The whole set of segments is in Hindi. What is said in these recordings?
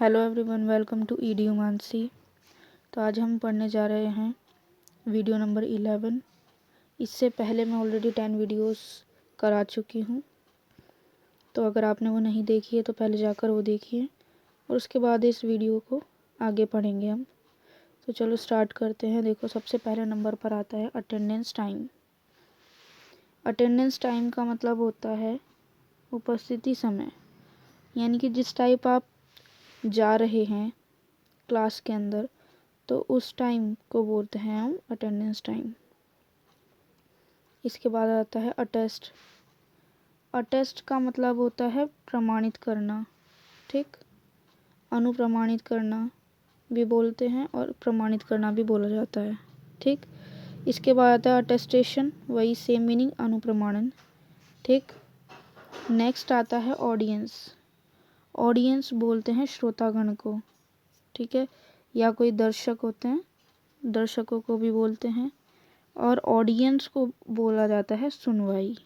Hello everyone, welcome to ED Mansi. तो आज हम पढ़ने जा रहे हैं वीडियो नंबर 11। इससे पहले मैं ऑलरेडी 10 वीडियोस करा चुकी हूँ, तो अगर आपने वो नहीं देखी है तो पहले जाकर वो देखिए और उसके बाद इस वीडियो को आगे पढ़ेंगे हम। तो चलो स्टार्ट करते हैं। देखो, सबसे पहले नंबर पर आता है अटेंडेंस टाइम। अटेंडेंस टाइम का मतलब होता है उपस्थिति समय, यानी कि जिस टाइप आप जा रहे हैं क्लास के अंदर, तो उस टाइम को बोलते हैं हम अटेंडेंस टाइम। इसके बाद आता है अटेस्ट। अटेस्ट का मतलब होता है प्रमाणित करना, ठीक। अनुप्रमाणित करना भी बोलते हैं और प्रमाणित करना भी बोला जाता है, ठीक। इसके बाद आता है अटेस्टेशन, वही सेम मीनिंग, अनुप्रमाणन, ठीक। नेक्स्ट आता है ऑडियंस। ऑडियंस बोलते हैं श्रोतागण को, ठीक है, या कोई दर्शक होते हैं, दर्शकों को भी बोलते हैं। और ऑडियंस को बोला जाता है सुनवाई।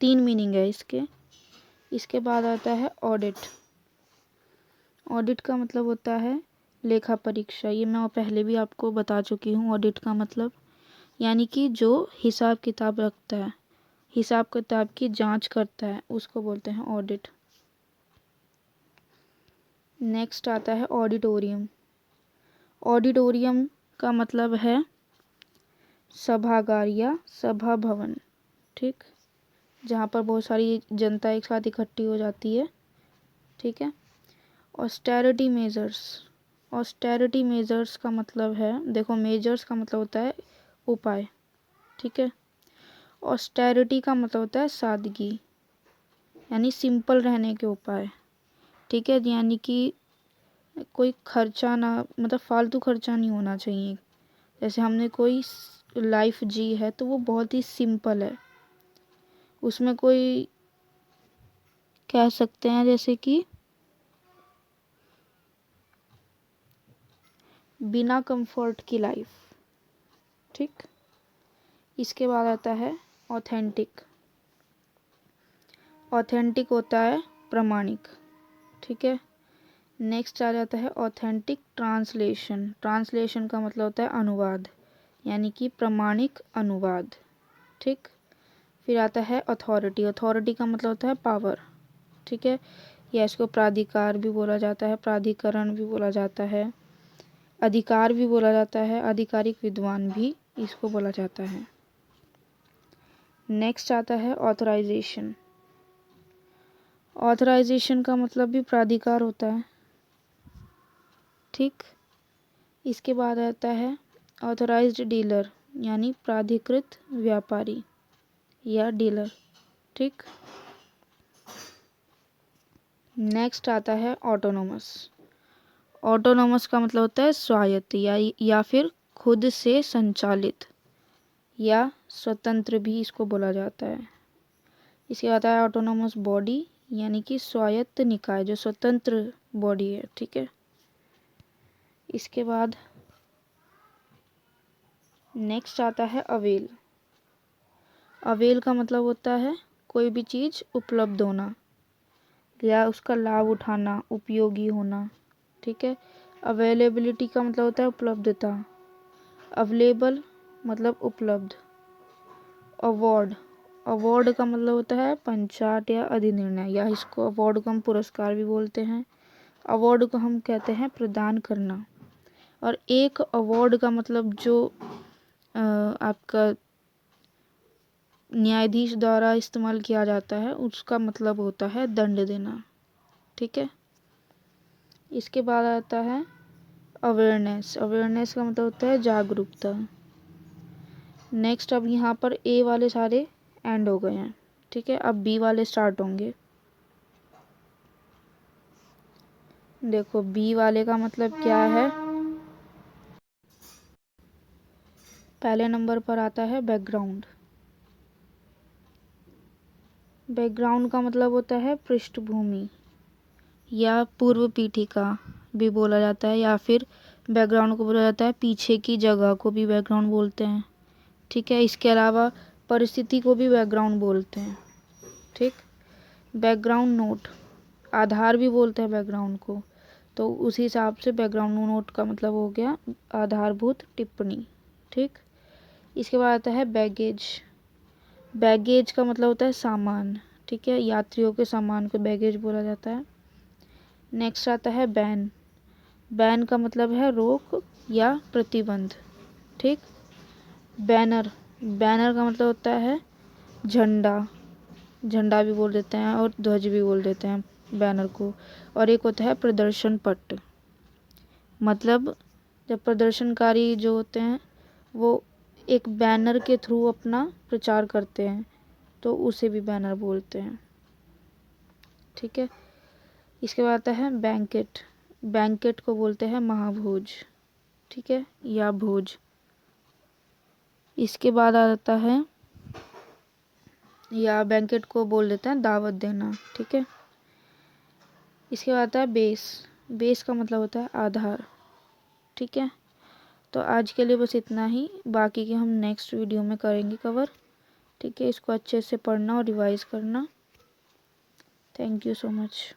3 मीनिंग है इसके। इसके बाद आता है ऑडिट। ऑडिट का मतलब होता है लेखा परीक्षा। ये मैं पहले भी आपको बता चुकी हूँ। ऑडिट का मतलब यानी कि जो हिसाब किताब रखता है, हिसाब किताब की जांच करता है, उसको बोलते हैं ऑडिट। नेक्स्ट आता है ऑडिटोरियम। ऑडिटोरियम का मतलब है सभागार या सभा भवन, ठीक, जहाँ पर बहुत सारी जनता एक साथ इकट्ठी हो जाती है, ठीक है। Austerity measures. ऑस्टेरिटी मेजर्स का मतलब है, देखो, मेजर्स का मतलब होता है उपाय, ठीक है। ऑस्टेरिटी का मतलब होता है सादगी, यानी सिंपल रहने के उपाय, ठीक है। यानी कि कोई खर्चा ना, मतलब फालतू खर्चा नहीं होना चाहिए। जैसे हमने कोई लाइफ जी है तो वो बहुत ही सिंपल है, उसमें कोई कह सकते हैं जैसे कि बिना कंफर्ट की लाइफ, ठीक। इसके बाद आता है ऑथेंटिक। ऑथेंटिक होता है प्रमाणिक, ठीक है। नेक्स्ट आ जाता है ऑथेंटिक ट्रांसलेशन। ट्रांसलेशन का मतलब होता है अनुवाद, यानी कि प्रमाणिक अनुवाद, ठीक। फिर आता है अथॉरिटी। अथॉरिटी का मतलब होता है पावर, ठीक है, या इसको प्राधिकार भी बोला जाता है, प्राधिकरण भी बोला जाता है, अधिकार भी बोला जाता है, आधिकारिक विद्वान भी इसको बोला जाता है। नेक्स्ट आता है ऑथराइजेशन। ऑथराइजेशन का मतलब भी प्राधिकार होता है, ठीक। इसके बाद आता है ऑथराइज्ड डीलर, यानी प्राधिकृत व्यापारी या डीलर, ठीक। नेक्स्ट आता है ऑटोनोमस। ऑटोनोमस का मतलब होता है स्वायत्त या फिर खुद से संचालित या स्वतंत्र भी इसको बोला जाता है। इसके बाद आता है ऑटोनोमस बॉडी, यानी कि स्वायत्त निकाय, जो स्वतंत्र बॉडी है, ठीक है। इसके बाद नेक्स्ट आता है अवेल। अवेल का मतलब होता है कोई भी चीज़ उपलब्ध होना या उसका लाभ उठाना, उपयोगी होना, ठीक है। अवेलेबिलिटी का मतलब होता है उपलब्धता। अवेलेबल मतलब उपलब्ध। अवार्ड। अवार्ड का मतलब होता है पंचाट या अधिनिर्णय, या इसको अवार्ड को हम पुरस्कार भी बोलते हैं। अवार्ड को हम कहते हैं प्रदान करना। और एक अवार्ड का मतलब जो आपका न्यायाधीश द्वारा इस्तेमाल किया जाता है, उसका मतलब होता है दंड देना, ठीक है। इसके बाद आता है अवेयरनेस। अवेयरनेस का मतलब होता है जागरूकता। नेक्स्ट, अब यहाँ पर ए वाले सारे एंड हो गए हैं, ठीक है। अब बी वाले स्टार्ट होंगे। देखो, बी वाले का मतलब क्या है। पहले नंबर पर आता है बैकग्राउंड। बैकग्राउंड का मतलब होता है पृष्ठभूमि या पूर्व पीठिका भी बोला जाता है, या फिर बैकग्राउंड को बोला जाता है पीछे की जगह को भी बैकग्राउंड बोलते हैं, ठीक है। इसके अलावा परिस्थिति को भी बैकग्राउंड बोलते हैं, ठीक। बैकग्राउंड नोट, आधार भी बोलते हैं बैकग्राउंड को। तो उसी हिसाब से बैकग्राउंड नोट का मतलब हो गया आधारभूत टिप्पणी। ठीक, इसके बाद आता है बैगेज। बैगेज का मतलब होता है सामान। ठीक है, यात्रियों के सामान को बैगेज बोला जाता है। नेक्स्ट आता है बैन। बैन का मतलब है रोक या प्रतिबंध। ठीक, बैनर। बैनर का मतलब होता है झंडा। झंडा भी बोल देते हैं और ध्वज भी बोल देते हैं बैनर को। और एक होता है प्रदर्शन पट। मतलब जब प्रदर्शनकारी जो होते हैं वो एक बैनर के थ्रू अपना प्रचार करते हैं तो उसे भी बैनर बोलते हैं। ठीक है, इसके बाद आता है बैंकेट। बैंकेट को बोलते हैं महाभोज। ठीक है, या भोज। इसके बाद आता है, या बैंकेट को बोल देते हैं दावत देना। ठीक है, इसके बाद आता है बेस। बेस का मतलब होता है आधार। ठीक है, तो आज के लिए बस इतना ही, बाकी के हम नेक्स्ट वीडियो में करेंगे कवर। ठीक है, इसको अच्छे से पढ़ना और रिवाइज करना। Thank you so much.